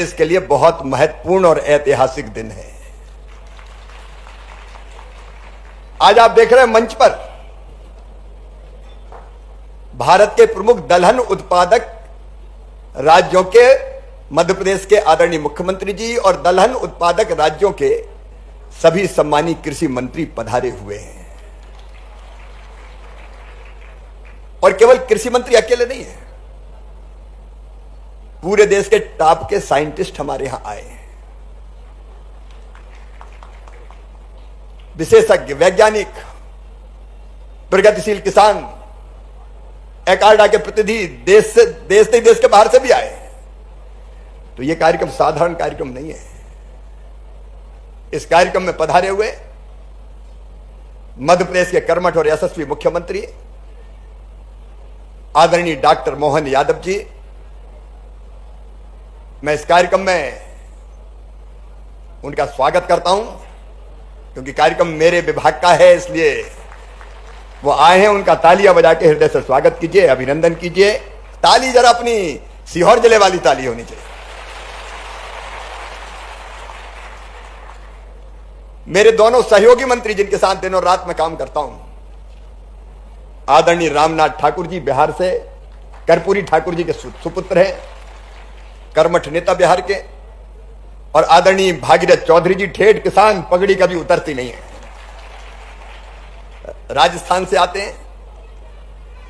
इसके लिए बहुत महत्वपूर्ण और ऐतिहासिक दिन है। आज आप देख रहे हैं मंच पर भारत के प्रमुख दलहन उत्पादक राज्यों के, मध्य प्रदेश के आदरणीय मुख्यमंत्री जी और दलहन उत्पादक राज्यों के सभी सम्मानित कृषि मंत्री पधारे हुए हैं। और केवल कृषि मंत्री अकेले नहीं है, पूरे देश के टॉप के साइंटिस्ट हमारे यहां आए हैं। विशेषज्ञ, वैज्ञानिक, प्रगतिशील किसान, एकार्डा के प्रतिनिधि देश के बाहर से भी आए। तो यह कार्यक्रम साधारण कार्यक्रम नहीं है। इस कार्यक्रम में पधारे हुए मध्य प्रदेश के कर्मठ और यशस्वी मुख्यमंत्री आदरणीय डॉक्टर मोहन यादव जी, मैं इस कार्यक्रम में उनका स्वागत करता हूं, क्योंकि कार्यक्रम मेरे विभाग का है, इसलिए वो आए हैं। उनका तालियां बजा के हृदय से स्वागत कीजिए, अभिनंदन कीजिए। ताली जरा अपनी सीहोर जिले वाली ताली होनी चाहिए। मेरे दोनों सहयोगी मंत्री जिनके साथ दिनों रात में काम करता हूं, आदरणीय रामनाथ ठाकुर जी बिहार से, कर्पूरी ठाकुर जी के सुपुत्र हैं, कर्मठ नेता बिहार के, और आदरणीय भागीरथ चौधरी जी, ठेठ किसान, पगड़ी कभी उतरती नहीं है, राजस्थान से आते हैं।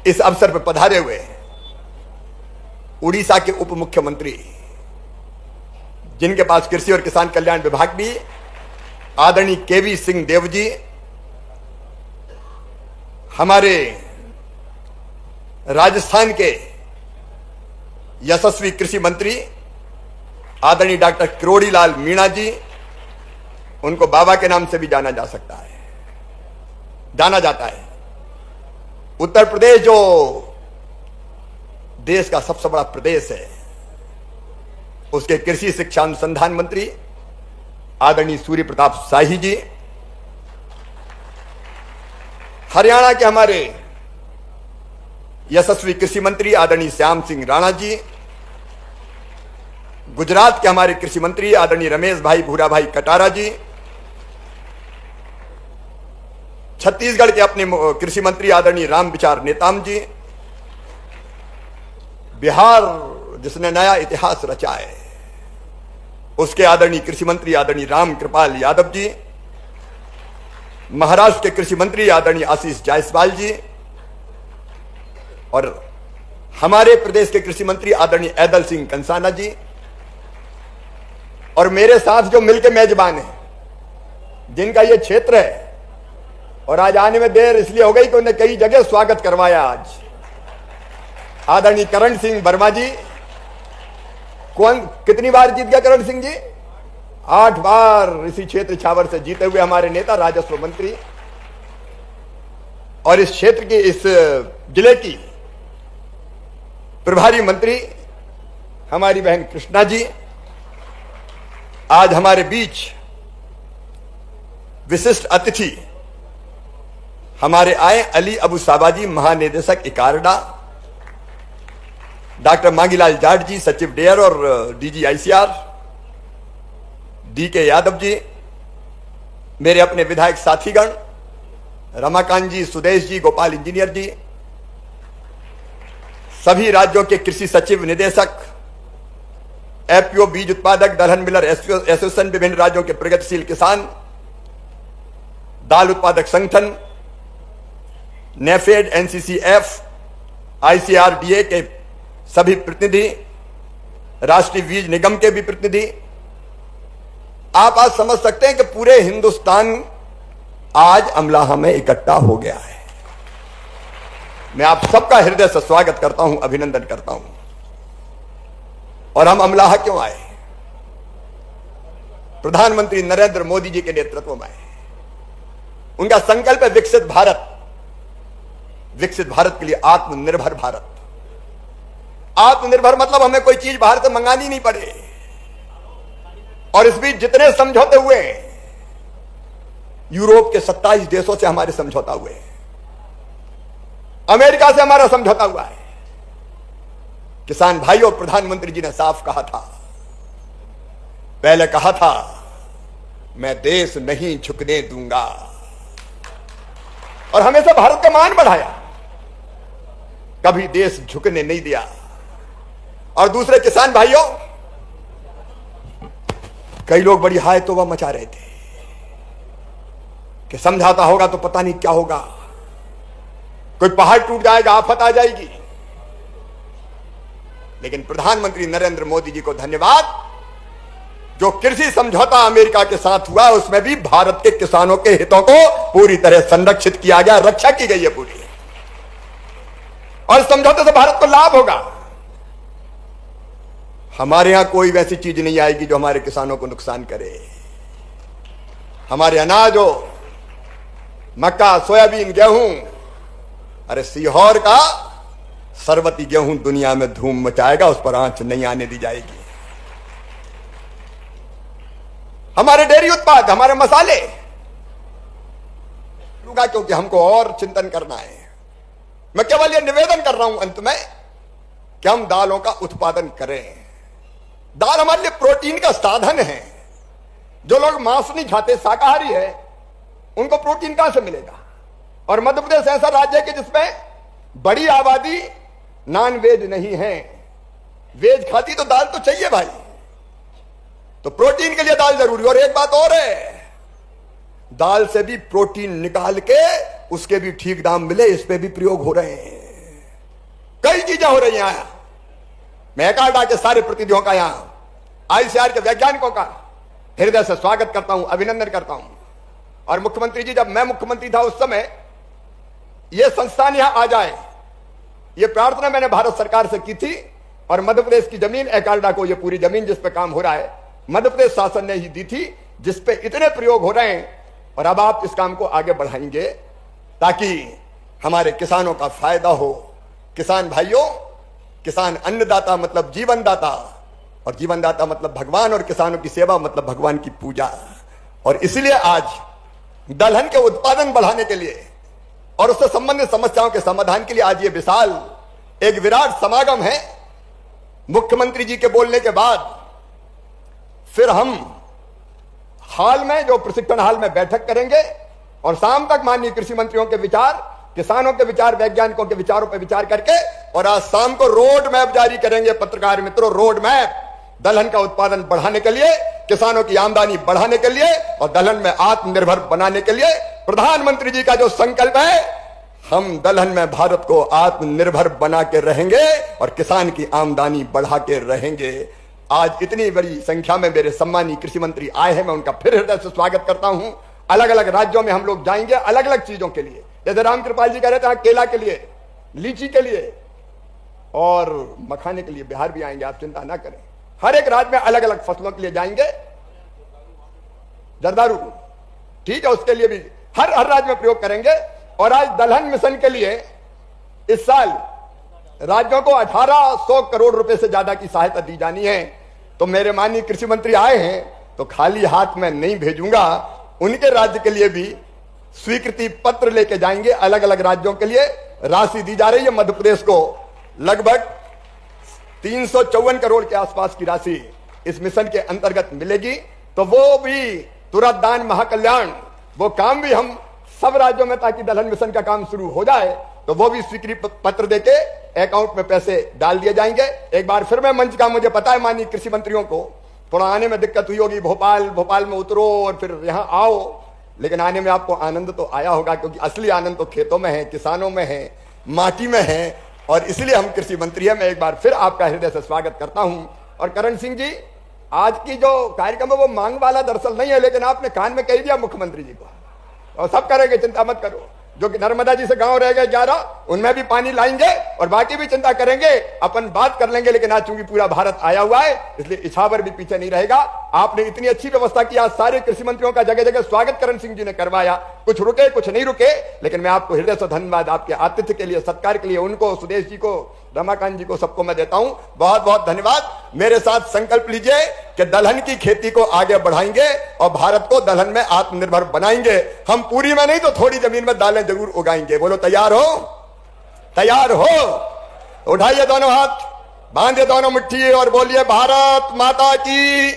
इस अवसर पर पधारे हुए उड़ीसा के उप मुख्यमंत्री, जिनके पास कृषि और किसान कल्याण विभाग भी, आदरणीय केवी सिंह देव जी, हमारे राजस्थान के यशस्वी कृषि मंत्री आदरणीय डॉक्टर किरोड़ी लाल मीणा जी, उनको बाबा के नाम से भी जाना जाता है। उत्तर प्रदेश जो देश का सबसे बड़ा प्रदेश है, उसके कृषि शिक्षा अनुसंधान मंत्री आदरणीय सूर्य प्रताप शाही जी, हरियाणा के हमारे यशस्वी कृषि मंत्री आदरणीय श्याम सिंह राणा जी, गुजरात के हमारे कृषि मंत्री आदरणीय रमेश भाई भूरा भाई कटारा जी, छत्तीसगढ़ के अपने कृषि मंत्री आदरणीय राम विचार नेताम जी, बिहार जिसने नया इतिहास रचा है, उसके आदरणीय कृषि मंत्री आदरणीय राम कृपाल यादव जी, महाराष्ट्र के कृषि मंत्री आदरणीय आशीष जायसवाल जी, और हमारे प्रदेश के कृषि मंत्री आदरणीय ऐदल सिंह कंसाना जी, और मेरे साथ जो मिलकर मेजबान हैं, जिनका यह क्षेत्र है, और आज आने में देर इसलिए हो गई कि उन्हें कई जगह स्वागत करवाया। आज आदरणीय करण सिंह वर्मा जी, कितनी बार जीत गया करण सिंह जी? 8 बार इसी क्षेत्र छावर से जीते हुए हमारे नेता, राजस्व मंत्री, और इस क्षेत्र की, इस जिले की प्रभारी मंत्री हमारी बहन कृष्णा जी। आज हमारे बीच विशिष्ट अतिथि हमारे आए अली अबू साबाजी, महानिदेशक इकार्डा, डॉक्टर मांगीलाल जाट जी, सचिव डेयर और DG ICR, DK Yadav ji, मेरे अपने विधायक साथीगण रमाकांत जी, सुदेश जी, गोपाल इंजीनियर जी, सभी राज्यों के कृषि सचिव, निदेशक, एफपीओ, बीज उत्पादक, दलहन मिलर एसोसिएशन, विभिन्न राज्यों के प्रगतिशील किसान, दाल उत्पादक संगठन, नेफेड, एनसीसीएफ, आईसीआरडीए के सभी प्रतिनिधि, राष्ट्रीय बीज निगम के भी प्रतिनिधि। आप आज समझ सकते हैं कि पूरे हिंदुस्तान आज अमलाहा में इकट्ठा हो गया है। मैं आप सबका हृदय से स्वागत करता हूं, अभिनंदन करता हूं। और हम अमलाहा क्यों आए? प्रधानमंत्री नरेंद्र मोदी जी के नेतृत्व में आए। उनका संकल्प है विकसित भारत, विकसित भारत के लिए आत्मनिर्भर भारत। आत्मनिर्भर मतलब हमें कोई चीज बाहर से मंगानी नहीं पड़े। और इस बीच जितने समझौते हुए, यूरोप के 27 देशों से हमारे समझौता हुए, अमेरिका से हमारा समझौता हुआ है। किसान भाइयों, प्रधानमंत्री जी ने साफ कहा था पहले कहा था मैं देश नहीं झुकने दूंगा, और हमेशा भारत का मान बढ़ाया, कभी देश झुकने नहीं दिया। और दूसरे किसान भाइयों, कई लोग बड़ी हाय तौबा मचा रहे थे कि समझाता होगा तो पता नहीं क्या होगा, कोई पहाड़ टूट जाएगा, आफत आ जाएगी। लेकिन प्रधानमंत्री नरेंद्र मोदी जी को धन्यवाद, जो कृषि समझौता अमेरिका के साथ हुआ उसमें भी भारत के किसानों के हितों को पूरी तरह संरक्षित किया गया, रक्षा की गई है पूरी, और समझौते से भारत को लाभ होगा। हमारे यहां कोई वैसी चीज नहीं आएगी जो हमारे किसानों को नुकसान करे। हमारे अनाज हो, मक्का, सोयाबीन, गेहूं, अरे सीहोर का सरबती गेहूं दुनिया में धूम मचाएगा, उस पर आंच नहीं आने दी जाएगी। हमारे डेयरी उत्पाद, हमारे मसाले, क्योंकि हमको और चिंतन करना है। मैं केवल यह निवेदन कर रहा हूं अंत में कि हम दालों का उत्पादन करें। दाल हमारे लिए प्रोटीन का साधन है। जो लोग मांस नहीं खाते, शाकाहारी है, उनको प्रोटीन कहां से मिलेगा? और मध्य प्रदेश ऐसा राज्य है कि जिसमें बड़ी आबादी नॉन वेज नहीं है, वेज खाती, तो दाल तो चाहिए भाई। तो प्रोटीन के लिए दाल जरूरी। और एक बात और है, दाल से भी प्रोटीन निकाल के उसके भी ठीक दाम मिले, इस पे भी प्रयोग हो रहे हैं। कई चीजें हो रही हैं। मैं एकाडा के सारे प्रतिनिधियों का, यहां आईसीआर के वैज्ञानिकों का हृदय से स्वागत करता हूं, अभिनंदन करता हूं। और मुख्यमंत्री जी, जब मैं मुख्यमंत्री था उस समय यह संस्थान यहां आ जाए, यह प्रार्थना मैंने भारत सरकार से की थी। और मध्य प्रदेश की जमीन, एकाडा को, यह पूरी जमीन जिस पे काम हो रहा है, मध्य प्रदेश शासन ने ही दी थी, जिस पे इतने प्रयोग हो रहे हैं। और अब आप इस काम को आगे बढ़ाएंगे ताकि हमारे किसानों का फायदा हो। किसान भाइयों, किसान अन्नदाता मतलब जीवनदाता, और जीवनदाता मतलब भगवान, और किसानों की सेवा मतलब भगवान की पूजा। और इसलिए आज दलहन के उत्पादन बढ़ाने के लिए और उससे संबंधित समस्याओं के समाधान के लिए आज ये विशाल एक विराट समागम है। मुख्यमंत्री जी के बोलने के बाद फिर हम हाल में, जो प्रशिक्षण हाल में बैठक करेंगे, और शाम तक माननीय कृषि मंत्रियों के विचार, किसानों के विचार, वैज्ञानिकों के विचारों पर विचार करके, और आज शाम को रोड मैप जारी करेंगे। पत्रकार मित्रों, रोड मैप दलहन का उत्पादन बढ़ाने के लिए, किसानों की आमदनी बढ़ाने के लिए, और दलहन में आत्मनिर्भर बनाने के लिए प्रधानमंत्री जी का जो संकल्प है, हम दलहन में भारत को आत्मनिर्भर बना के रहेंगे और किसान की आमदनी बढ़ा के रहेंगे। आज इतनी बड़ी संख्या में मेरे सम्मानीय कृषि मंत्री आए हैं, मैं उनका फिर हृदय से स्वागत करता हूं। अलग अलग राज्यों में हम लोग जाएंगे, अलग अलग चीजों के लिए। जैसे रामकृपाल जी कह रहे थे, केला के लिए, लीची के लिए और मखाने के लिए बिहार भी आएंगे, आप चिंता ना करें। हर एक राज्य में अलग अलग फसलों के लिए जाएंगे। जरदारू, ठीक है, उसके लिए भी हर राज्य में प्रयोग करेंगे। और आज दलहन मिशन के लिए इस साल राज्यों को 1800 करोड़ रुपए से ज्यादा की सहायता दी जानी है। तो मेरे माननीय कृषि मंत्री आए हैं तो खाली हाथ में नहीं भेजूंगा, उनके राज्य के लिए भी स्वीकृति पत्र लेके जाएंगे। अलग अलग राज्यों के लिए राशि दी जा रही है। मध्य प्रदेश को लगभग 354 करोड़ के आसपास की राशि इस मिशन के अंतर्गत मिलेगी। तो वो भी तुरंत दान महाकल्याण, वो काम भी हम सब राज्यों में, ताकि दलहन मिशन का काम शुरू हो जाए, तो वो भी स्वीकृति पत्र देके अकाउंट में पैसे डाल दिए जाएंगे। एक बार फिर मैं मंच का, मुझे पता है माननीय कृषि मंत्रियों को थोड़ा आने में दिक्कत हुई होगी, भोपाल में उतरो और फिर यहां आओ, लेकिन आने में आपको आनंद तो आया होगा, क्योंकि असली आनंद तो खेतों में है, किसानों में है, माटी में है। और इसलिए हम कृषि मंत्री हैं। मैं एक बार फिर आपका हृदय से स्वागत करता हूं। और करण सिंह जी, आज की जो कार्यक्रम है वो मांग वाला दरअसल नहीं है, लेकिन आपने कान में कह दिया मुख्यमंत्री जी को, और सब करेंगे, चिंता मत करो। जो कि नर्मदा जी से गांव रह गए 11, उनमें भी पानी लाएंगे, और बाकी भी चिंता करेंगे, अपन बात कर लेंगे। लेकिन आज चूंकि पूरा भारत आया हुआ है, इसलिए इछावर भी पीछे नहीं रहेगा। आपने इतनी अच्छी व्यवस्था की, आज सारे कृषि मंत्रियों का जगह जगह स्वागत करण सिंह जी ने करवाया। कुछ रुके, कुछ नहीं रुके, लेकिन मैं आपको हृदय से धन्यवाद आपके आतिथ्य के लिए, सत्कार के लिए, उनको, सुदेश जी को, रमाकांत जी को, सबको मैं देता हूं बहुत बहुत धन्यवाद। मेरे साथ संकल्प लीजिए कि दलहन की खेती को आगे बढ़ाएंगे और भारत को दलहन में आत्मनिर्भर बनाएंगे। हम पूरी में नहीं तो थोड़ी जमीन में दालें जरूर उगाएंगे। बोलो तैयार हो? तैयार हो? उठाइए दोनों हाथ, बांधिए दोनों मुट्ठी और बोलिए भारत माता की।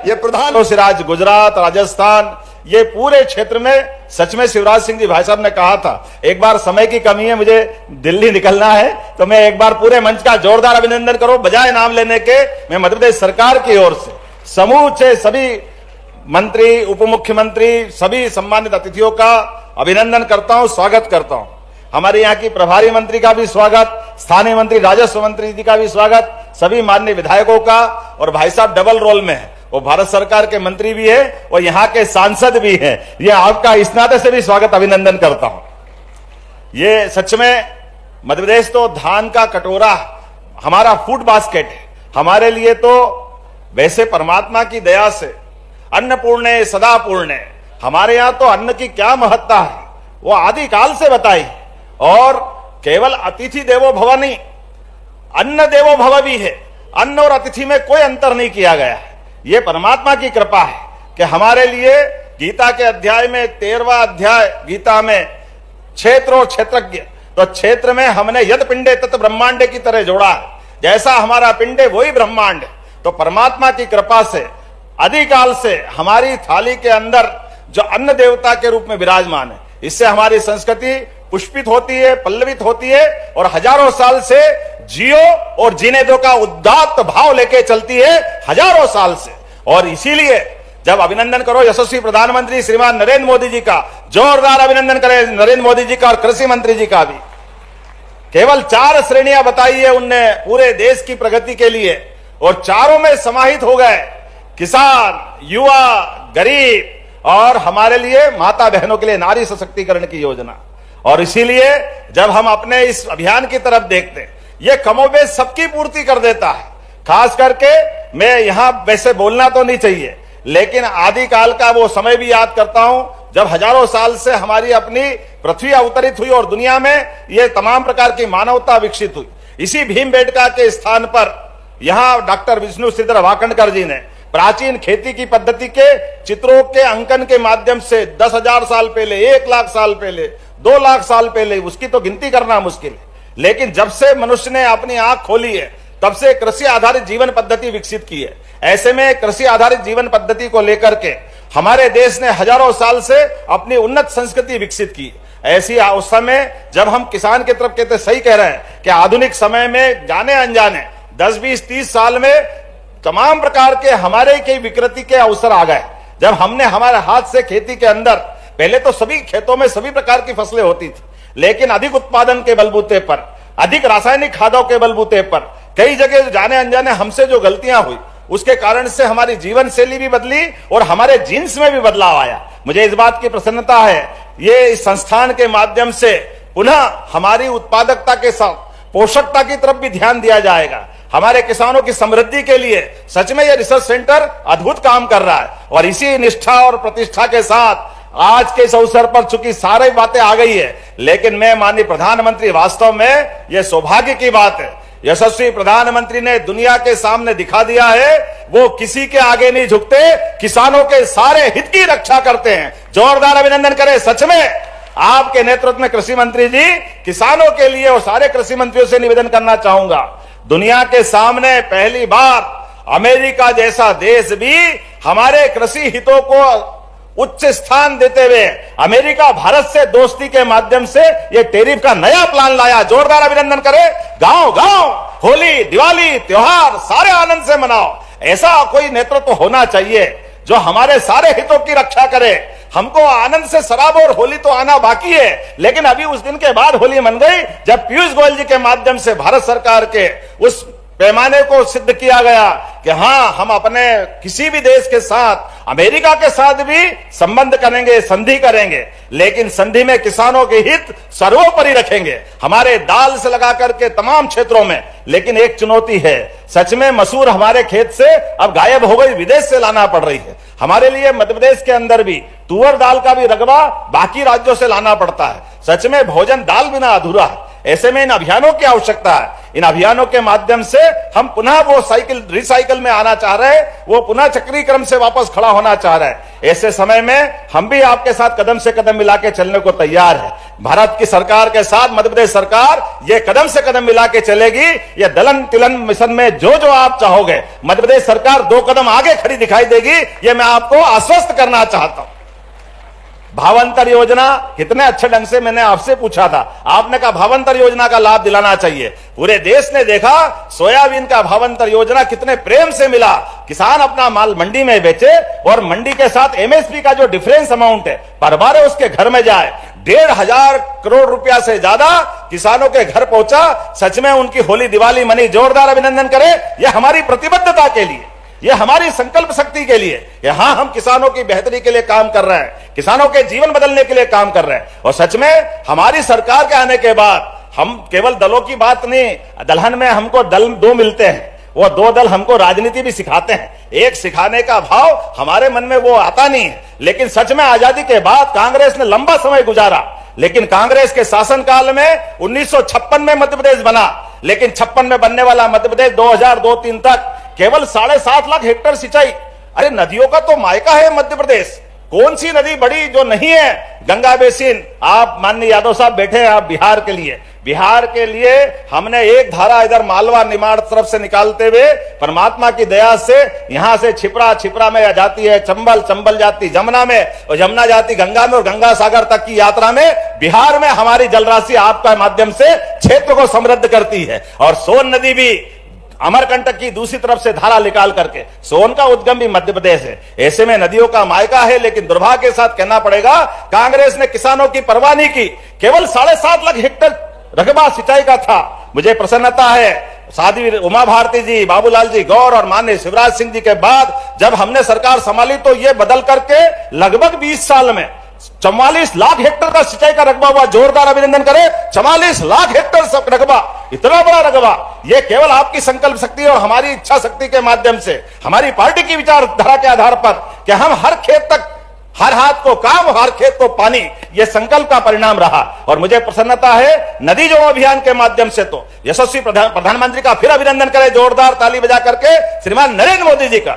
ये प्रधान तो सिराज गुजरात, राजस्थान, ये पूरे क्षेत्र में सच में शिवराज सिंह जी भाई साहब ने कहा था, एक बार समय की कमी है, मुझे दिल्ली निकलना है, तो मैं एक बार पूरे मंच का जोरदार अभिनंदन करूं बजाय नाम लेने के। मैं मध्य प्रदेश सरकार की ओर से समूचे सभी मंत्री, उप मुख्यमंत्री, सभी सम्मानित अतिथियों का अभिनंदन करता हूं, स्वागत करता हूं। हमारे यहाँ की प्रभारी मंत्री का भी स्वागत, स्थानीय मंत्री, राजस्व मंत्री जी का भी स्वागत, सभी माननीय विधायकों का, और भाई साहब डबल रोल में है, वो भारत सरकार के मंत्री भी है और यहाँ के सांसद भी है। ये आपका इस नाते से भी स्वागत, अभिनंदन करता हूं। ये सच में मध्य प्रदेश तो धान का कटोरा हमारा फूड बास्केट है। हमारे लिए तो वैसे परमात्मा की दया से अन्नपूर्णे सदा पूर्णे, हमारे यहां तो अन्न की क्या महत्ता है वो आदिकाल से बताई, और केवल अतिथि देवो भव नहीं, अन्न देवो भव भी है। अन्न और अतिथि में कोई अंतर नहीं किया गया है। ये परमात्मा की कृपा है कि हमारे लिए गीता के अध्याय में 13वां अध्याय गीता में क्षेत्र और क्षेत्रज्ञ, तो क्षेत्र में हमने यद पिंडे तत् ब्रह्मांडे की तरह जोड़ा है। जैसा हमारा पिंड है वही ब्रह्मांड है। तो परमात्मा की कृपा से आदिकाल से हमारी थाली के अंदर जो अन्न देवता के रूप में विराजमान है, इससे हमारी संस्कृति पुष्पित होती है, पल्लवित होती है, और हजारों साल से जियो और जीने दो का उदात्त भाव लेके चलती है, हजारों साल से। और इसीलिए जब अभिनंदन करो यशस्वी प्रधानमंत्री श्रीमान नरेंद्र मोदी जी का, जोरदार अभिनंदन करें नरेंद्र मोदी जी का और कृषि मंत्री जी का भी। केवल 4 श्रेणियां बताई है उनने पूरे देश की प्रगति के लिए, और चारों में समाहित हो गए किसान, युवा, गरीब, और हमारे लिए माता बहनों के लिए नारी सशक्तिकरण की योजना। और इसीलिए जब हम अपने इस अभियान की तरफ देखते हैं, ये कमोबेश सबकी पूर्ति कर देता है। खास करके मैं यहां वैसे बोलना तो नहीं चाहिए, लेकिन आदिकाल का वो समय भी याद करता हूं जब हजारों साल से हमारी अपनी पृथ्वी अवतरित हुई और दुनिया में ये तमाम प्रकार की मानवता विकसित हुई। इसी भीमबेटका के स्थान पर यहां डॉक्टर विष्णु श्रीधर वाकणकर जी ने प्राचीन खेती की पद्धति के चित्रों के अंकन के माध्यम से 10,000 साल पहले, 1 लाख साल पहले, 2 लाख साल पहले, उसकी तो गिनती करना मुश्किल है, लेकिन जब से मनुष्य ने अपनी आंख खोली है तब से कृषि आधारित जीवन पद्धति विकसित की है। ऐसे में कृषि आधारित जीवन पद्धति को लेकर के हमारे देश ने हजारों साल से अपनी उन्नत संस्कृति विकसित की। ऐसी उस समय जब हम किसान की तरफ कहते, सही कह रहे हैं कि आधुनिक समय में जाने अनजाने 10, 20, 30 साल में तमाम प्रकार के हमारे के विकृति के अवसर आ गए। जब हमने हमारे हाथ से खेती के अंदर, पहले तो सभी खेतों में सभी प्रकार की फसलें होती थी, लेकिन अधिक उत्पादन के बलबूते पर, अधिक रासायनिक खादों के बलबूते पर कई जगह जाने अनजाने हमसे जो गलतियां हुई, उसके कारण से हमारी जीवन शैली भी बदली और हमारे जीन्स में भी बदलाव आया। मुझे इस बात की प्रसन्नता है, ये इस संस्थान के माध्यम से पुनः हमारी उत्पादकता के साथ पोषकता की तरफ भी ध्यान दिया जाएगा। हमारे किसानों की समृद्धि के लिए सच में यह रिसर्च सेंटर अद्भुत काम कर रहा है, और इसी निष्ठा और प्रतिष्ठा के साथ आज के इस अवसर पर चूंकि सारी बातें आ गई है, लेकिन मैं माननीय प्रधानमंत्री, वास्तव में यह सौभाग्य की बात है, यशस्वी प्रधानमंत्री ने दुनिया के सामने दिखा दिया है वो किसी के आगे नहीं झुकते, किसानों के सारे हित की रक्षा करते हैं। जोरदार अभिनंदन करें। सच में आपके नेतृत्व में कृषि मंत्री जी किसानों के लिए और सारे कृषि मंत्रियों से निवेदन करना चाहूंगा, दुनिया के सामने पहली बार अमेरिका जैसा देश भी हमारे कृषि हितों को उच्च स्थान देते हुए अमेरिका भारत से दोस्ती के माध्यम से ये टैरिफ का नया प्लान लाया। जोरदार अभिनंदन करें। गांव गांव होली, दिवाली, त्योहार सारे आनंद से मनाओ। ऐसा कोई नेतृत्व होना चाहिए जो हमारे सारे हितों की रक्षा करे। हमको आनंद से शराब और होली तो आना बाकी है, लेकिन अभी उस दिन के बाद होली मन गई जब पीयूष गोयल जी के माध्यम से भारत सरकार के उस पैमाने को सिद्ध किया गया कि हां, हम अपने किसी भी देश के साथ, अमेरिका के साथ भी संबंध करेंगे, संधि करेंगे, लेकिन संधि में किसानों के हित सर्वोपरि रखेंगे, हमारे दाल से लगा करके तमाम क्षेत्रों में। लेकिन एक चुनौती है, सच में मसूर हमारे खेत से अब गायब हो गई, विदेश से लाना पड़ रही है। हमारे लिए मध्य प्रदेश के अंदर भी तुअर दाल का भी रकबा बाकी राज्यों से लाना पड़ता है। सच में भोजन दाल बिना अधूरा है। ऐसे में इन अभियानों की आवश्यकता है। इन अभियानों के माध्यम से हम पुनः वो साइकिल रिसाइकल में आना चाह रहे हैं, वो पुनः चक्रीय क्रम से वापस खड़ा होना चाह रहे हैं। ऐसे समय में हम भी आपके साथ कदम से कदम मिला के चलने को तैयार है। भारत की सरकार के साथ मध्य प्रदेश सरकार ये कदम से कदम मिला के चलेगी। ये दलन तिलन मिशन में जो जो आप चाहोगे, मध्य प्रदेश सरकार 2 कदम आगे खड़ी दिखाई देगी। ये मैं आपको आश्वस्त करना चाहता हूं। भावांतर योजना कितने अच्छे ढंग से मैंने आपसे पूछा था, आपने कहा भावांतर योजना का लाभ दिलाना चाहिए। पूरे देश ने देखा सोयाबीन का भावांतर योजना कितने प्रेम से मिला। किसान अपना माल मंडी में बेचे और मंडी के साथ एमएसपी का जो डिफरेंस अमाउंट है पर बार उसके घर में जाए। 1,500 करोड़ रुपया से ज्यादा किसानों के घर पहुंचा। सच में उनकी होली दिवाली मनी जोरदार अभिनंदन करें। यह हमारी प्रतिबद्धता के लिए, यह हमारी संकल्प शक्ति के लिए, यहां हम किसानों की बेहतरी के लिए काम कर रहे हैं, किसानों के जीवन बदलने के लिए काम कर रहे हैं। और सच में हमारी सरकार के आने के बाद हम केवल दलों की बात नहीं, दलहन में हमको दल 2 मिलते हैं, वो 2 दल हमको राजनीति भी सिखाते हैं। एक सिखाने का भाव हमारे मन में वो आता नहीं है। लेकिन सच में आजादी के बाद कांग्रेस ने लंबा समय गुजारा, लेकिन कांग्रेस के शासनकाल में 1956 में मध्य प्रदेश बना, लेकिन 56 में बनने वाला मध्य प्रदेश 2002-3 तक केवल 7.5 लाख हेक्टेयर सिंचाई। अरे नदियों का तो मायका है मध्य प्रदेश। कौन सी नदी बड़ी जो नहीं है? गंगा बेसिन। आप माननीय यादव साहब बैठे हैं, आप बिहार के लिए हमने एक धारा इधर मालवा निमाड़ तरफ से निकालते हुए परमात्मा की दया से यहां से छिपरा में जाती है चंबल जाती जमुना में, और जमुना जाती गंगा में, और गंगा सागर तक की यात्रा में बिहार में हमारी जलराशि आपका माध्यम से क्षेत्र को समृद्ध करती है। और सोन नदी भी अमरकंटक की दूसरी तरफ से धारा निकाल करके, सोन का उद्गम भी मध्य प्रदेश है। ऐसे में नदियों का मायका है। लेकिन दुर्भाग्य के साथ कहना पड़ेगा कांग्रेस ने किसानों की परवाह नहीं की। केवल 7.5 लाख हेक्टेयर रकबा सिंचाई का था। मुझे प्रसन्नता है साध्वी उमा भारती जी, बाबूलाल जी गौर और माननीय शिवराज सिंह जी के बाद जब हमने सरकार संभाली तो ये बदल करके लगभग 20 साल में 44 लाख हेक्टेयर का सिंचाई का रकबा हुआ। जोरदार अभिनंदन करें। 44 लाख हेक्टेयर रकबा, इतना बड़ा रकबा। यह केवल आपकी संकल्प शक्ति और हमारी इच्छा शक्ति के माध्यम से, हमारी पार्टी की विचारधारा के आधार पर कि हम हर खेत तक, हर हाथ को काम, हर खेत को पानी, यह संकल्प का परिणाम रहा। और मुझे प्रसन्नता है नदी जोड़ो अभियान के माध्यम से तो यशस्वी प्रधानमंत्री का फिर अभिनंदन करें जोरदार ताली बजा करके, श्रीमान नरेंद्र मोदी जी का,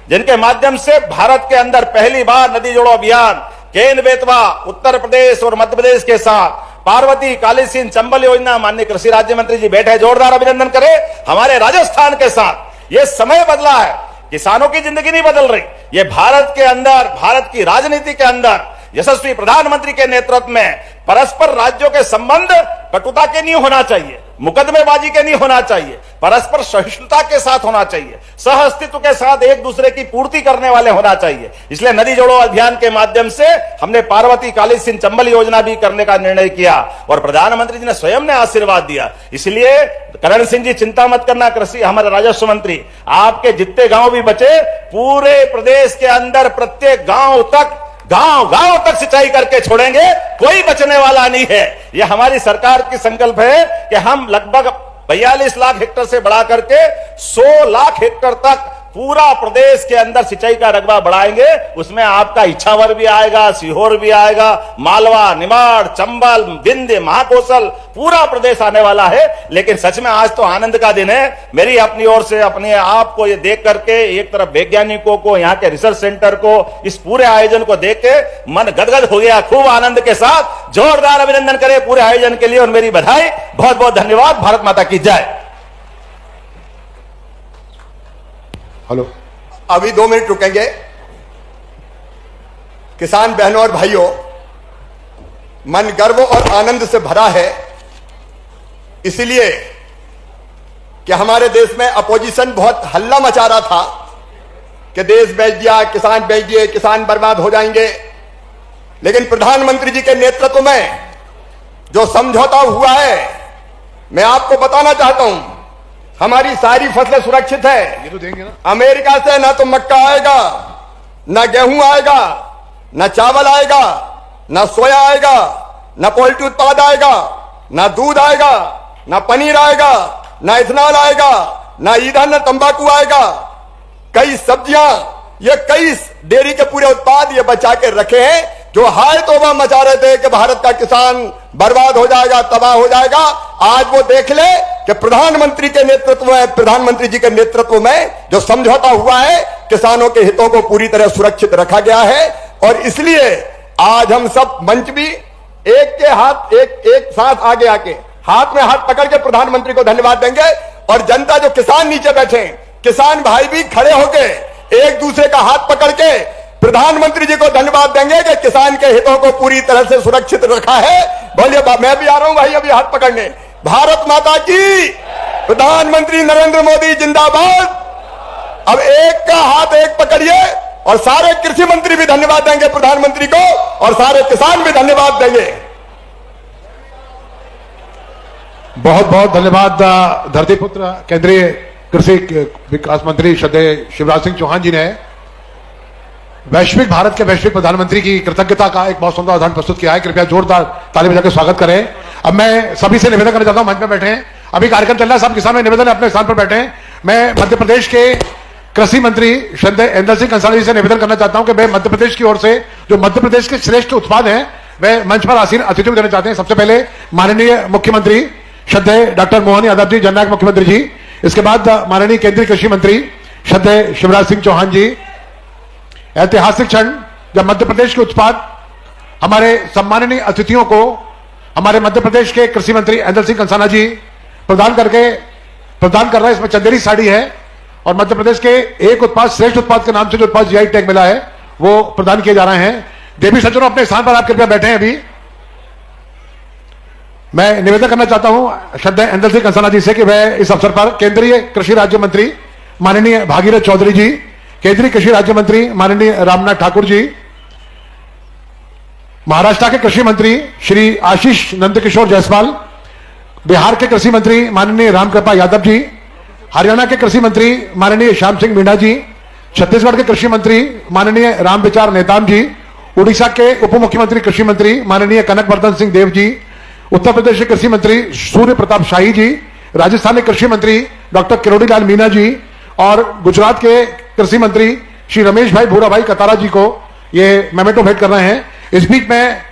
जिनके माध्यम से भारत के अंदर पहली बार नदी जोड़ो अभियान केन बेतवा उत्तर प्रदेश और मध्य प्रदेश के साथ पार्वती काली सिंध चंबल योजना, माननीय कृषि राज्य मंत्री जी बैठे, जोरदार अभिनंदन करें। हमारे राजस्थान के साथ ये समय बदला है। किसानों की जिंदगी नहीं बदल रही। ये भारत के अंदर, भारत की राजनीति के अंदर यशस्वी प्रधानमंत्री के नेतृत्व में परस्पर राज्यों के संबंध कटुता के नहीं होना चाहिए, मुकदमेबाजी के नहीं होना चाहिए, परस्पर सहिष्णुता के साथ होना चाहिए, सह अस्तित्व के साथ एक दूसरे की पूर्ति करने वाले होना चाहिए। इसलिए नदी जोड़ो अभियान के माध्यम से हमने पार्वती काली सिंध चंबल योजना भी करने का निर्णय किया और प्रधानमंत्री जी ने स्वयं ने आशीर्वाद दिया। इसलिए करण सिंह जी चिंता मत करना, कृषि हमारे राजस्व मंत्री, आपके जितने गांव भी बचे पूरे प्रदेश के अंदर प्रत्येक गांव तक सिंचाई करके छोड़ेंगे, कोई बचने वाला नहीं है। यह हमारी सरकार की संकल्प है कि हम लगभग 42 लाख हेक्टेयर से बढ़ा करके 100 लाख हेक्टेयर तक पूरा प्रदेश के अंदर सिंचाई का रकबा बढ़ाएंगे। उसमें आपका इछावर भी आएगा, सीहोर भी आएगा, मालवा, निमाड़, चंबल, विंध्य, महाकौशल, पूरा प्रदेश आने वाला है। लेकिन सच में आज तो आनंद का दिन है। मेरी अपनी ओर से अपने आप को ये देख करके, एक तरफ वैज्ञानिकों को, यहाँ के रिसर्च सेंटर को, इस पूरे आयोजन को देख के मन गदगद हो गया। खूब आनंद के साथ जोरदार अभिनंदन करें पूरे आयोजन के लिए और मेरी बधाई। बहुत बहुत धन्यवाद। भारत माता की जय। हेलो, अभी 2 मिनट रुकेंगे। किसान बहनों और भाइयों, मन गर्व और आनंद से भरा है, इसलिए कि हमारे देश में अपोजिशन बहुत हल्ला मचा रहा था कि देश बेच दिया, किसान बेच दिए, किसान बर्बाद हो जाएंगे। लेकिन प्रधानमंत्री जी के नेतृत्व में जो समझौता हुआ है, मैं आपको बताना चाहता हूं, हमारी सारी फसलें सुरक्षित है। ये तो देंगे ना। अमेरिका से ना तो मक्का आएगा, ना गेहूं आएगा, ना चावल आएगा, ना सोया आएगा, ना पोल्ट्री उत्पाद आएगा, ना दूध आएगा, ना पनीर आएगा, ना इथेनॉल आएगा, ना ईंधन, ना तंबाकू आएगा। कई सब्जियां, ये कई डेयरी के पूरे उत्पाद ये बचा के रखे हैं जो हाय तौबा मचा रहे थे कि भारत का किसान बर्बाद हो जाएगा, तबाह हो जाएगा। आज वो देख ले कि प्रधानमंत्री के नेतृत्व में, प्रधानमंत्री जी के नेतृत्व में जो समझौता हुआ है, किसानों के हितों को पूरी तरह सुरक्षित रखा गया है। और इसलिए आज हम सब मंच भी एक के हाथ एक साथ आगे आके हाथ में हाथ पकड़ के प्रधानमंत्री को धन्यवाद देंगे। और जनता जो किसान नीचे बैठे हैं, किसान भाई भी खड़े होके एक दूसरे का हाथ पकड़ के प्रधानमंत्री जी को धन्यवाद देंगे कि किसान के हितों को पूरी तरह से सुरक्षित रखा है। बोलिए, मैं भी आ रहा हूं भाई अभी हाथ पकड़ने। भारत माता की, प्रधानमंत्री नरेंद्र मोदी जिंदाबाद। अब एक का हाथ एक पकड़िए और सारे कृषि मंत्री भी धन्यवाद देंगे प्रधानमंत्री को और सारे किसान भी धन्यवाद देंगे। बहुत बहुत धन्यवाद धरतीपुत्र केंद्रीय कृषि विकास मंत्री श्रद्धेय शिवराज सिंह चौहान जी ने वैश्विक भारत के वैश्विक प्रधानमंत्री की कृतज्ञता का एक बहुत सुंदर उदाहरण प्रस्तुत किया है। कृपया जोरदार ताली बजाकर स्वागत करें। अब मैं सभी से निवेदन करना चाहता हूं, मंच में बैठे हैं, अभी कार्यक्रम चल रहा है, सब किसान में निवेदन है अपने स्थान पर बैठे हैं। मैं मध्य प्रदेश के कृषि मंत्री श्रद्धेय इंदर सिंह कंसाला जी से निवेदन करना चाहता हूं कि वे मध्य प्रदेश की ओर से जो मध्य प्रदेश के श्रेष्ठ उत्पाद हैं वे मंच पर आसीन अतिथियों को देना चाहते हैं। सबसे पहले माननीय मुख्यमंत्री श्रद्धेय डॉक्टर मोहन यादव जी, जननायक मुख्यमंत्री जी। इसके बाद माननीय केंद्रीय कृषि मंत्री श्रद्धेय शिवराज सिंह चौहान जी। ऐतिहासिक क्षण जब मध्य प्रदेश के उत्पाद हमारे सम्माननीय अतिथियों को हमारे मध्य प्रदेश के कृषि मंत्री इंदर सिंह कंसाना जी प्रदान कर रहे हैं। इसमें चंदेरी साड़ी है और मध्य प्रदेश के एक उत्पाद श्रेष्ठ उत्पाद के नाम से जो उत्पाद जीआई टैग मिला है वो प्रदान किए जा रहे हैं। देवी सज्जनों, अपने स्थान पर आप कृपया बैठे हैं। अभी मैं निवेदन करना चाहता हूं श्रद्धेय इंदर सिंह कंसाना जी से कि वह इस अवसर पर केंद्रीय कृषि राज्य मंत्री माननीय भागीरथ चौधरी जी, केंद्रीय कृषि राज्य मंत्री माननीय रामनाथ ठाकुर जी, महाराष्ट्र के कृषि मंत्री श्री आशीष नंदकिशोर जायसवाल, बिहार के कृषि मंत्री माननीय रामकृपा यादव जी, हरियाणा के कृषि मंत्री माननीय श्याम सिंह मीणा जी, छत्तीसगढ़ के कृषि मंत्री माननीय रामविचार नेताम जी, उड़ीसा के उप मुख्यमंत्री कृषि मंत्री माननीय कनकवर्धन सिंह देव जी, उत्तर प्रदेश के कृषि मंत्री सूर्य प्रताप शाही जी, राजस्थान के कृषि मंत्री डॉक्टर किरोड़ी लाल मीना जी और गुजरात के कृषि मंत्री श्री रमेश भाई भूरा भाई कतारा जी को ये मेमेंटो भेंट कर रहे हैं। इस बीच में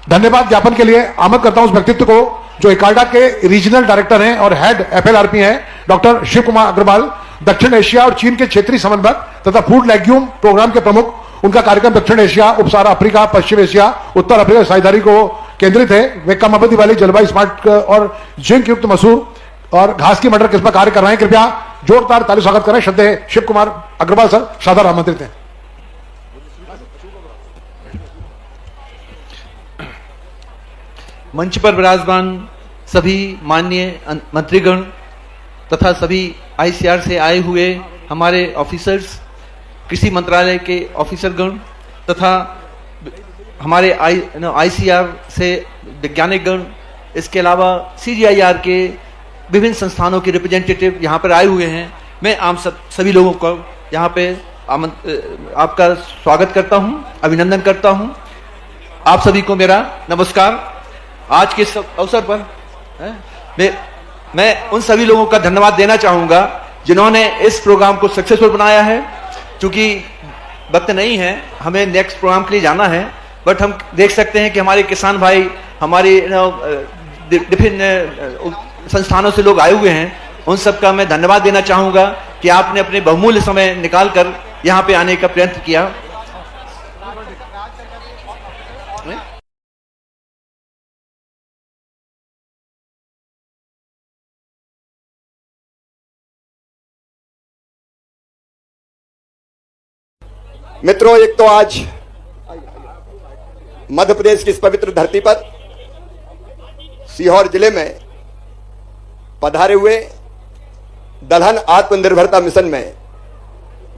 धन्यवाद ज्ञापन के लिए आमंत्रित करता हूं उस व्यक्तित्व को जो इकार्डा के रीजनल डायरेक्टर हैं और हेड एफएलआरपी हैं, डॉक्टर शिव कुमार अग्रवाल, दक्षिण एशिया और चीन के क्षेत्रीय समन्वयक तथा फूड लेग्यूम प्रोग्राम के प्रमुख। उनका कार्यक्रम दक्षिण एशिया, उपसारा अफ्रीका, पश्चिम एशिया, उत्तर अफ्रीका साझेदारी को केंद्रित है। वे कम अवधि वाली जलवायु स्मार्ट और जिंक युक्त मसूर और घास की मटर किस्म कार्य कर रहे हैं। कृपया जोरदार ताली स्वागत करें। श्रद्धेय शिव कुमार अग्रवाल सर सादर आमंत्रित हैं। मंच पर विराजमान सभी माननीय मंत्रीगण तथा सभी आईसीआर से आए हुए हमारे ऑफिसर्स, कृषि मंत्रालय के ऑफिसरगण तथा हमारे आईसीआर से वैज्ञानिक गण, इसके अलावा सीजीआईआर के विभिन्न संस्थानों के रिप्रेजेंटेटिव यहाँ पर आए हुए हैं। मैं आप सभी लोगों को यहाँ पे आपका स्वागत करता हूँ, अभिनंदन करता हूँ। आप सभी को मेरा नमस्कार। आज के अवसर पर मैं उन सभी लोगों का धन्यवाद देना चाहूँगा जिन्होंने इस प्रोग्राम को सक्सेसफुल बनाया है। क्योंकि वक्त नहीं है, हमें नेक्स्ट प्रोग्राम के लिए जाना है, बट हम देख सकते हैं कि हमारे किसान भाई, हमारी विभिन्न संस्थानों से लोग आए हुए हैं। उन सब का मैं धन्यवाद देना चाहूँगा कि आपने अपने बहुमूल्य समय निकालकर यहाँ पे आने का प्रयत्न किया। मित्रों, एक तो आज मध्य प्रदेश की इस पवित्र धरती पर सीहोर जिले में पधारे हुए दलहन आत्मनिर्भरता मिशन में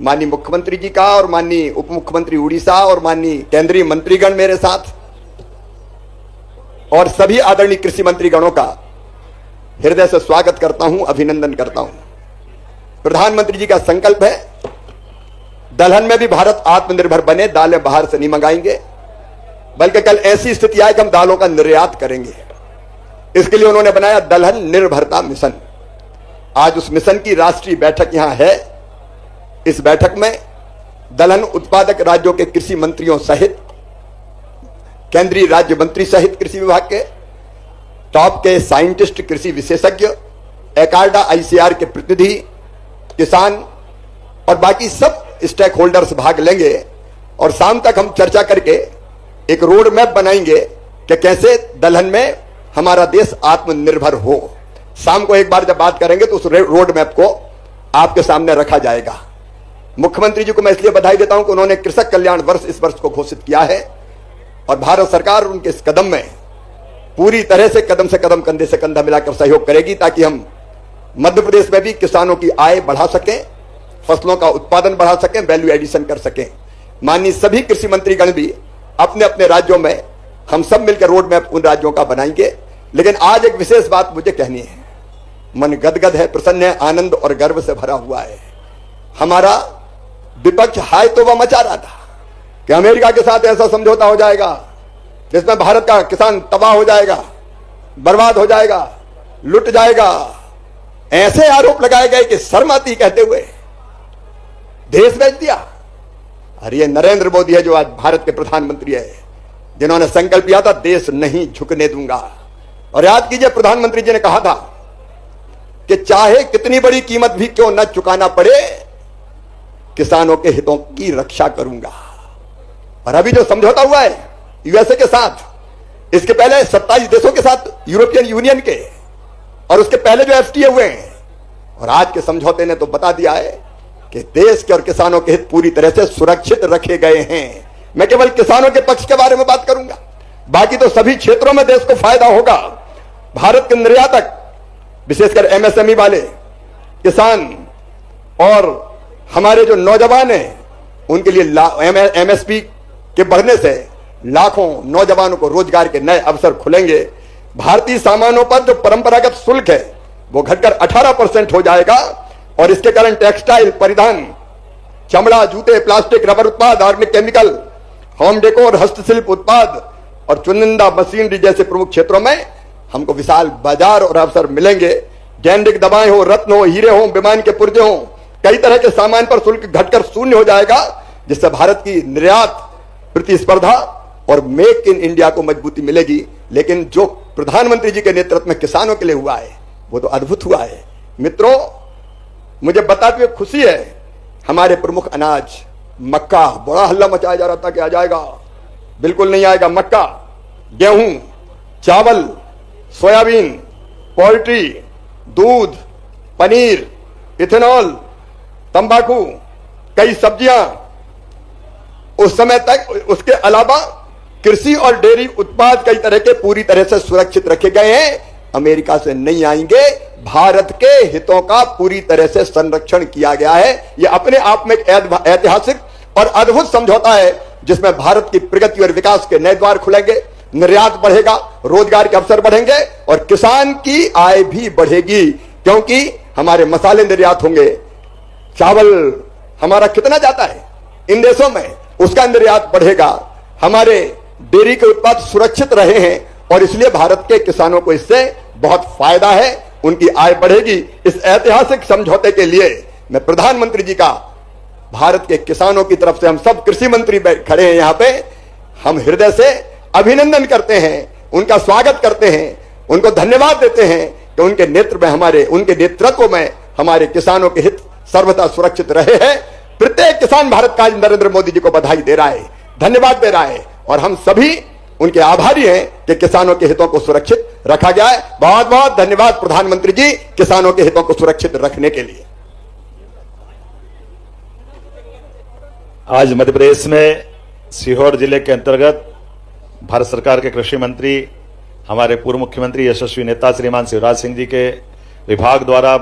माननीय मुख्यमंत्री जी का और माननीय उप मुख्यमंत्री उड़ीसा और माननीय केंद्रीय मंत्रीगण मेरे साथ और सभी आदरणीय कृषि मंत्रीगणों का हृदय से स्वागत करता हूं, अभिनंदन करता हूं। प्रधानमंत्री जी का संकल्प है दलहन में भी भारत आत्मनिर्भर बने, दालें बाहर से नहीं मंगाएंगे, बल्कि कल ऐसी स्थिति आए कि हम दालों का निर्यात करेंगे। इसके लिए उन्होंने बनाया दलहन निर्भरता मिशन। आज उस मिशन की राष्ट्रीय बैठक यहां है। इस बैठक में दलहन उत्पादक राज्यों के कृषि मंत्रियों सहित, केंद्रीय राज्य मंत्री सहित कृषि विभाग के टॉप के साइंटिस्ट, कृषि विशेषज्ञ, एकार्डा आईसीआर के प्रतिनिधि, किसान और बाकी सब स्टेक होल्डर्स भाग लेंगे और शाम तक हम चर्चा करके एक रोड मैप बनाएंगे कि कैसे दलहन में हमारा देश आत्मनिर्भर हो। शाम को एक बार जब बात करेंगे तो उस रोड मैप को आपके सामने रखा जाएगा। मुख्यमंत्री जी को मैं इसलिए बधाई देता हूं कि उन्होंने कृषक कल्याण वर्ष इस वर्ष को घोषित किया है और भारत सरकार उनके इस कदम में पूरी तरह से कदम कंधे से कंधा मिलाकर सहयोग करेगी ताकि हम मध्य प्रदेश में भी किसानों की आय बढ़ा सकें, फसलों का उत्पादन बढ़ा सकें, वैल्यू एडिशन कर सकें। माननीय सभी कृषि मंत्रीगण भी अपने अपने राज्यों में हम सब मिलकर रोड मैप उन राज्यों का बनाएंगे। लेकिन आज एक विशेष बात मुझे कहनी है। मन गदगद है, प्रसन्न है, आनंद और गर्व से भरा हुआ है। हमारा विपक्ष हाय तौबा मचा रहा था कि अमेरिका के साथ ऐसा समझौता हो जाएगा जिसमें भारत का किसान तबाह हो जाएगा, बर्बाद हो जाएगा, लुट जाएगा। ऐसे आरोप लगाए गए कि शर्म आती कहते हुए देश बेच दिया। अरे ये नरेंद्र मोदी है जो आज भारत के प्रधानमंत्री है, जिन्होंने संकल्प किया था देश नहीं झुकने दूंगा। और याद कीजिए प्रधानमंत्री जी ने कहा था कि चाहे कितनी बड़ी कीमत भी क्यों न चुकाना पड़े, किसानों के हितों की रक्षा करूंगा। और अभी जो समझौता हुआ है यूएसए के साथ, इसके पहले 27 देशों के साथ यूरोपियन यूनियन के, और उसके पहले जो एफटीए हुए हैं, और आज के समझौते ने तो बता दिया है कि देश के और किसानों के हित पूरी तरह से सुरक्षित रखे गए हैं। मैं केवल किसानों के पक्ष के बारे में बात करूंगा, बाकी तो सभी क्षेत्रों में देश को फायदा होगा। भारत के निर्यातक, विशेषकर एमएसएमई वाले किसान और हमारे जो नौजवान हैं, उनके लिए एमएसपी के बढ़ने से लाखों नौजवानों को रोजगार के नए अवसर खुलेंगे। भारतीय सामानों पर जो परंपरागत शुल्क है वो घटकर 18% हो जाएगा और इसके कारण टेक्सटाइल, परिधान, चमड़ा, जूते, प्लास्टिक, रबर उत्पाद, ऑर्गेनिक केमिकल, होम डेकोर, हस्तशिल्प उत्पाद और चुनिंदा मशीनरी जैसे प्रमुख क्षेत्रों में हमको विशाल बाजार और अवसर मिलेंगे। जेनेरिक दवाएं हो, रत्न हो, हीरे हो, विमान के पुर्जे हो, कई तरह के सामान पर शुल्क घटकर शून्य हो जाएगा, जिससे भारत की निर्यात प्रतिस्पर्धा और मेक इन इंडिया को मजबूती मिलेगी। लेकिन जो प्रधानमंत्री जी के नेतृत्व में किसानों के लिए हुआ है वो तो अद्भुत हुआ है। मित्रों, मुझे बताते हुए खुशी है, हमारे प्रमुख अनाज मक्का, बड़ा हल्ला मचाया जा रहा था कि आ जाएगा, बिल्कुल नहीं आएगा। मक्का, गेहूं, चावल, सोयाबीन, पोल्ट्री, दूध, पनीर, इथेनॉल, तंबाकू, कई सब्जियां, उस समय तक उसके अलावा कृषि और डेयरी उत्पाद कई तरह के पूरी तरह से सुरक्षित रखे गए हैं। अमेरिका से नहीं आएंगे, भारत के हितों का पूरी तरह से संरक्षण किया गया है। यह अपने आप में एक ऐतिहासिक और अद्भुत समझौता है जिसमें भारत की प्रगति और विकास के नए द्वार खुलेंगे, निर्यात बढ़ेगा, रोजगार के अवसर बढ़ेंगे और किसान की आय भी बढ़ेगी, क्योंकि हमारे मसाले निर्यात होंगे। चावल हमारा कितना जाता है इन देशों में, उसका निर्यात बढ़ेगा। हमारे डेयरी के उत्पाद सुरक्षित रहे हैं और इसलिए भारत के किसानों को इससे बहुत फायदा है, उनकी आय बढ़ेगी। इस ऐतिहासिक समझौते के लिए मैं प्रधानमंत्री जी का भारत के किसानों की तरफ से, हम सब कृषि मंत्री खड़े हैं यहां पे, हम हृदय से अभिनंदन करते हैं, उनका स्वागत करते हैं, उनको धन्यवाद देते हैं कि उनके नेतृत्व में हमारे किसानों के हित सर्वथा सुरक्षित रहे हैं। प्रत्येक किसान भारत का नरेंद्र मोदी जी को बधाई दे रहा है, धन्यवाद दे रहा है और हम सभी उनके आभारी हैं कि किसानों के हितों को सुरक्षित रखा गया है। बहुत बहुत धन्यवाद प्रधानमंत्री जी, किसानों के हितों को सुरक्षित रखने के लिए। आज मध्य प्रदेश में सीहोर जिले के अंतर्गत भारत सरकार के कृषि मंत्री, हमारे पूर्व मुख्यमंत्री यशस्वी नेता श्रीमान शिवराज सिंह जी के विभाग द्वारा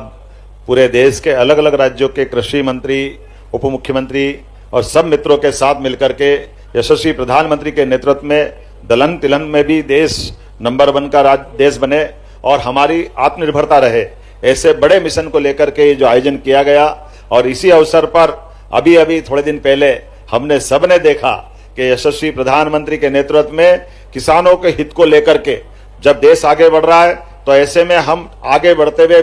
पूरे देश के अलग अलग राज्यों के कृषि मंत्री, उप मुख्यमंत्री और सब मित्रों के साथ मिलकर के यशस्वी प्रधानमंत्री के नेतृत्व में दलहन तिलहन में भी देश नंबर 1 का देश बने और हमारी आत्मनिर्भरता रहे, ऐसे बड़े मिशन को लेकर के जो आयोजन किया गया। और इसी अवसर पर अभी थोड़े दिन पहले हमने सबने देखा कि यशस्वी प्रधानमंत्री के नेतृत्व में किसानों के हित को लेकर के जब देश आगे बढ़ रहा है, तो ऐसे में हम आगे बढ़ते हुए